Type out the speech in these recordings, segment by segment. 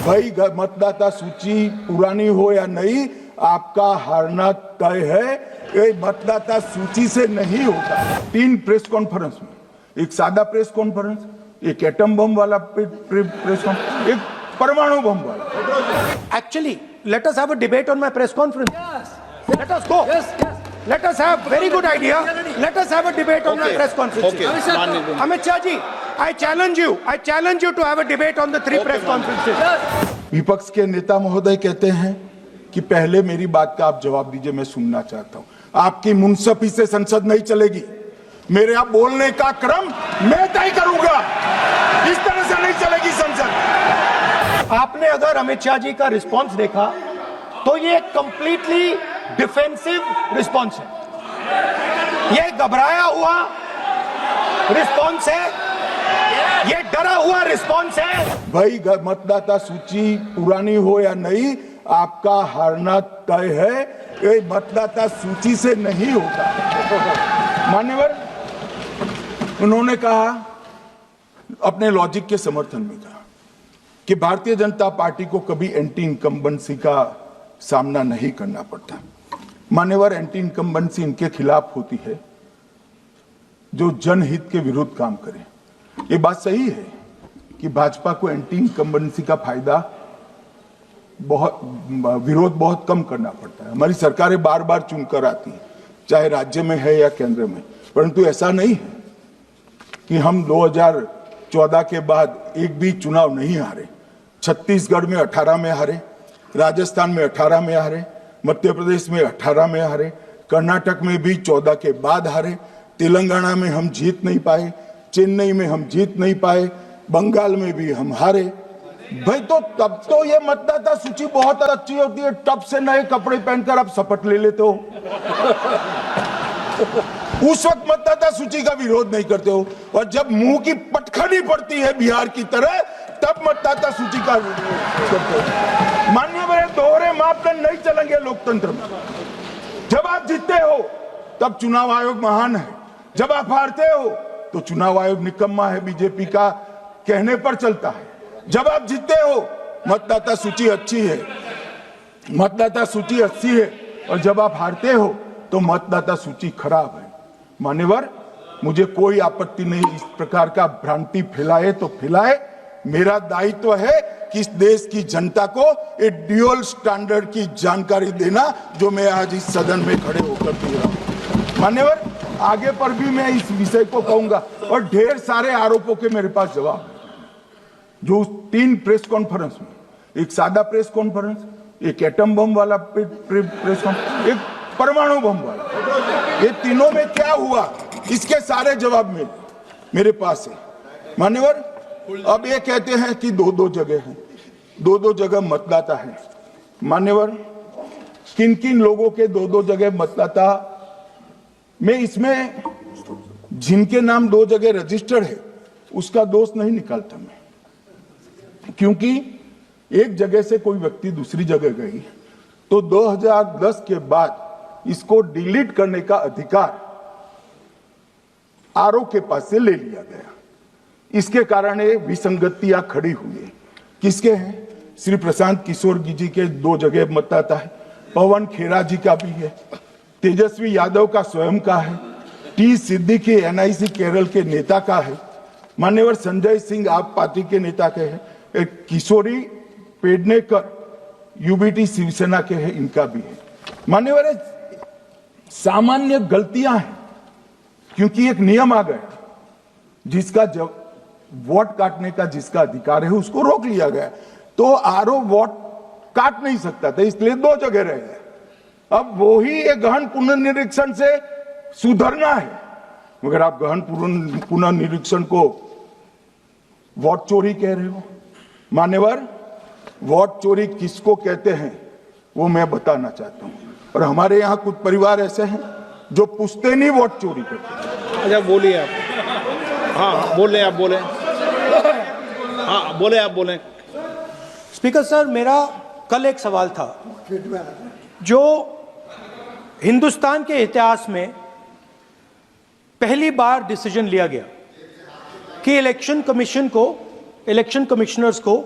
भाई मतदाता सूची पुरानी हो या नहीं, आपका हारना तय है। ये मतदाता सूची से नहीं होता। 3 प्रेस कॉन्फ्रेंस में, एक सादा प्रेस कॉन्फ्रेंस, एक एटम बम वाला प्रेस कॉन्फ्रेंस, एक परमाणु बम वाला। Actually, let us have a debate on my press conference. Yes. Let us go. Yes. Let us have very good idea. Let us have a debate on my press conference. Okay. Amit Shah ji, I challenge you. I challenge you to have a debate on the 3 press conferences. विपक्ष के नेता महोदय कहते हैं कि पहले मेरी बात का आप जवाब दीजिए, मैं सुनना चाहता हूं। आपकी मुनसफी से संसद नहीं चलेगी। मेरे आप बोलने का क्रम मैं तय करूंगा। इस तरह से नहीं चलेगी संसद। आपने अगर अमित शाह जी का रिस्पांस देखा तो ये कंप्लीटली डिफेंसिव रिस्पांस है। ये घबराया हुआ रिस्पांस है, ये डरा हुआ रिस्पांस है। भाई मतदाता सूची पुरानी हो या नहीं, आपका हारना तय है। ये मतदाता सूची से नहीं होता। मान्यवर, उन्होंने कहा, अपने लॉजिक के समर्थन में कहा कि भारतीय जनता पार्टी को कभी एंटी इनकम्बेंसी का सामना नहीं करना पड़ता। मान्यवर, एंटी इनकम्बेंसी इनके खिलाफ होती है जो जनहित के विरुद्ध काम करे। ये बात सही है कि भाजपा को एंटी इनकम्बेंसी का फायदा विरोध बहुत कम करना पड़ता है। हमारी सरकारें बार बार चुनकर आती हैं, चाहे राज्य में है या केंद्र में, परंतु ऐसा नहीं है कि हम 2014 के बाद एक भी चुनाव नहीं हारे। छत्तीसगढ़ में 18 में हारे, राजस्थान में 18 में हारे, मध्य प्रदेश में 18 में हारे, कर्नाटक में भी 14 के बाद हारे, तेलंगाना में हम जीत नहीं पाए, चेन्नई में हम जीत नहीं पाए, बंगाल में भी हम हारे। भाई तो तब तो ये मतदाता सूची बहुत अच्छी होती है, तब से नए कपड़े पहनकर आप शपथ ले लेते हो। उस वक्त मतदाता सूची का विरोध नहीं करते हो, और जब मुंह की पटखनी पड़ती है बिहार की तरह, तब मतदाता सूची का विरोध करते हो। माननीय, दोहरे मापदंड नहीं चलेंगे लोकतंत्र में। जब आप जीतते हो तब चुनाव आयोग महान है, जब आप हारते हो तो चुनाव आयोग निकम्मा है, बीजेपी का कहने पर चलता है। जब आप जीतते हो मतदाता सूची अच्छी है, मतदाता सूची अच्छी है, और जब आप हारते हो तो मतदाता सूची खराब है। मान्यवर, मुझे कोई आपत्ति नहीं, इस प्रकार का भ्रांति फैलाए तो फैलाए। मेरा दायित्व है कि इस देश की जनता को एक ड्यूअल स्टैंडर्ड की जानकारी देना, जो मैं आज इस सदन में खड़े होकर दे रहा हूं। मान्यवर, आगे पर भी मैं इस विषय को कहूंगा, और ढेर सारे आरोपों के मेरे पास जवाब है। जो 3 प्रेस कॉन्फ्रेंस में, एक सादा प्रेस कॉन्फ्रेंस, एक एटम बम वाला प्रेस कॉन्फ्रेंस, एक परमाणु बम वाला, ये तीनों में क्या हुआ, इसके सारे जवाब मेरे पास है। मान्यवर, अब ये कहते हैं कि 2-2 जगह है, 2-2 जगह मतदाता है। मान्यवर, किन किन लोगों के 2-2 जगह मतदाता में, इसमें जिनके नाम 2 जगह रजिस्टर्ड है उसका दोष नहीं निकालता मैं, क्योंकि एक जगह से कोई व्यक्ति दूसरी जगह गई तो 2010 के बाद इसको डिलीट करने का अधिकार आरओ के पास से ले लिया गया। इसके कारण ये विसंगतियां खड़ी हुई है। किसके हैं? श्री प्रशांत किशोर जी के 2 जगह मतदाता है, पवन खेरा जी का भी है, तेजस्वी यादव का स्वयं का है, टी सिद्दीकी एनआईसी केरल के नेता का है, मान्यवर संजय सिंह आप पार्टी के नेता के हैं, एक किशोरी पेडनेकर यूबीटी शिवसेना के हैं, इनका भी है। मान्यवर, सामान्य गलतियां हैं, क्योंकि एक नियम आ गया, जिसका जब वोट काटने का जिसका अधिकार है उसको रोक लिया गया, तो आरओ वोट काट नहीं सकता था, इसलिए 2 जगह रह गए। अब वो ही एक गहन पुनर्निरीक्षण से सुधरना है, मगर आप गहन पुनर्निरीक्षण को वोट चोरी कह रहे हो। मान्यवर, वोट चोरी किसको कहते हैं वो मैं बताना चाहता हूं, और हमारे यहां कुछ परिवार ऐसे हैं जो पुश्तैनी वोट चोरी करते हैं। अच्छा, बोलिए आप। हाँ, बोले आप, बोले। हाँ, बोले आप, बोले। स्पीकर सर, मेरा कल एक सवाल था, जो हिंदुस्तान के इतिहास में पहली बार डिसीजन लिया गया कि इलेक्शन कमीशनर्स को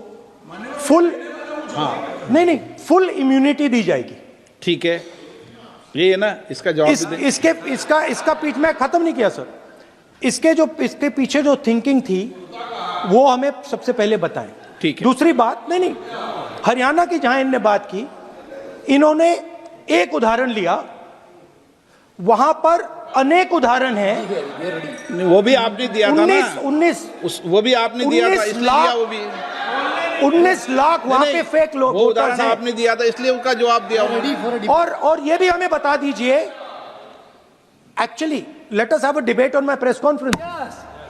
फुल हाँ नहीं, फुल इम्यूनिटी दी जाएगी। ठीक है, ये है ना, इसका जवाब भी दें। इसका पीठ में खत्म नहीं किया सर। इसके पीछे जो थिंकिंग थी वो हमें सबसे पहले बताएं। ठीक है। दूसरी बात, नहीं, हरियाणा की जहां इन्होंने बात की, इन्होंने एक उदाहरण लिया, वहां पर अनेक उदाहरण हैं। वो भी आपने दिया था ना, 19 वो भी आपने दिया था, 19 इसलिए लाख दिया वो भी। 19 लाख वहां पे फेक लोग वो उदाहरण आपने दिया था, इसलिए उसका जवाब दिया। और ये भी हमें बता दीजिए, actually let us have a debate on my press conference.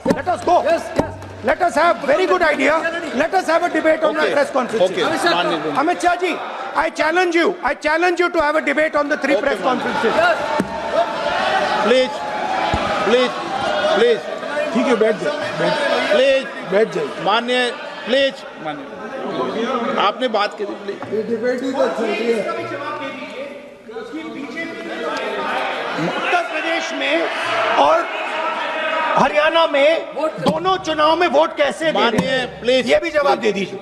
Let us go. Let us have very good idea. Let us have a debate on my press conference. Okay. Amit Shah ji, I challenge you to have a debate on the 3 press conferences. Please. ठीक है, बैठ जाइए, बैठ जाइए। माननीय, please माननीय, आपने बात करी, प्लीज। उत्तर प्रदेश में और हरियाणा में दोनों चुनाव में वोट कैसे दे रहे माननीय, हैं? प्लीज। ये भी जवाब दे दीजिए।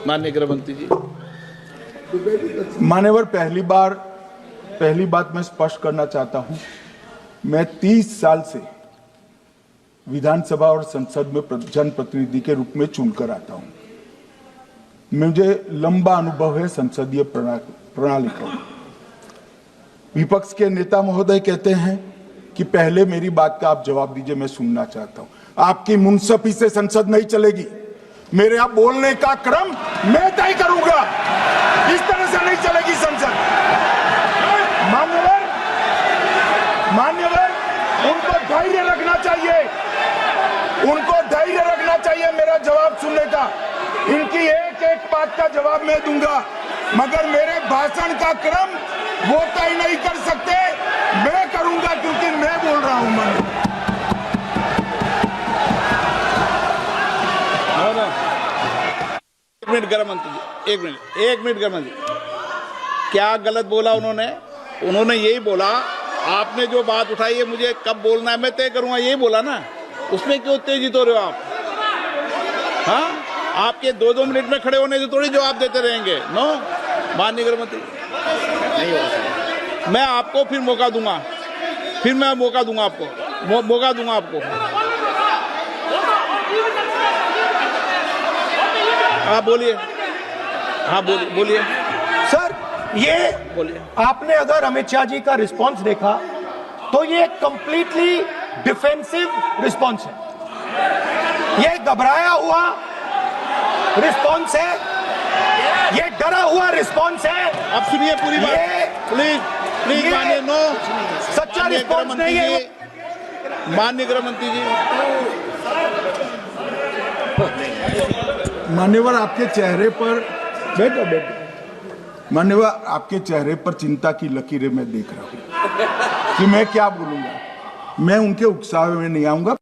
माननीय गृह मंत्री जी। मान्यवर, पहली बात मैं स्पष्ट करना चाहता हूं, मैं 30 साल से विधानसभा और संसद में जनप्रतिनिधि के रूप में चुनकर आता हूं। मुझे लंबा अनुभव है संसदीय प्रणाली का। विपक्ष के नेता महोदय कहते हैं कि पहले मेरी बात का आप जवाब दीजिए, मैं सुनना चाहता हूं। आपकी मुनसफी से संसद नहीं चलेगी। मेरे यहाँ बोलने का क्रम मैं तय करूंगा, इस तरह से नहीं चलेगी संसद। मान्यवर, उनको धैर्य रखना चाहिए, मेरा जवाब सुनने का। इनकी एक बात का जवाब मैं दूंगा, मगर मेरे भाषण का क्रम वो तय नहीं कर सकते, मैं करूंगा, क्योंकि मैं बोल रहा हूं। एक मिनट गृह मंत्री जी, एक मिनट गृह मंत्री, क्या गलत बोला उन्होंने यही बोला, आपने जो बात उठाई है मुझे कब बोलना है मैं तय करूंगा, यही बोला ना, उसमें क्यों उत्तेजित हो रहे हो आप? हाँ, आपके 2-2 मिनट में खड़े होने से थोड़ी जवाब देते रहेंगे। नो, माननीय गृह मंत्री, नहीं होगा। मैं आपको फिर मौका दूंगा, आपको आप बोलिए। हाँ बोलिए सर, ये बोलिए। आपने अगर अमित शाह जी का रिस्पांस देखा तो ये कंप्लीटली डिफेंसिव रिस्पांस है। ये घबराया हुआ रिस्पांस है, ये डरा हुआ रिस्पांस है। अब सुनिए पूरी बात, प्लीज मानिए। नो, सच्चा रिस्पांस नहीं है। माननीय गृह मंत्री जी, मान्यवर, आपके चेहरे पर बैठो। मान्यवर, आपके चेहरे पर चिंता की लकीरें मैं देख रहा हूं कि मैं क्या बोलूंगा। मैं उनके उकसावे में नहीं आऊंगा।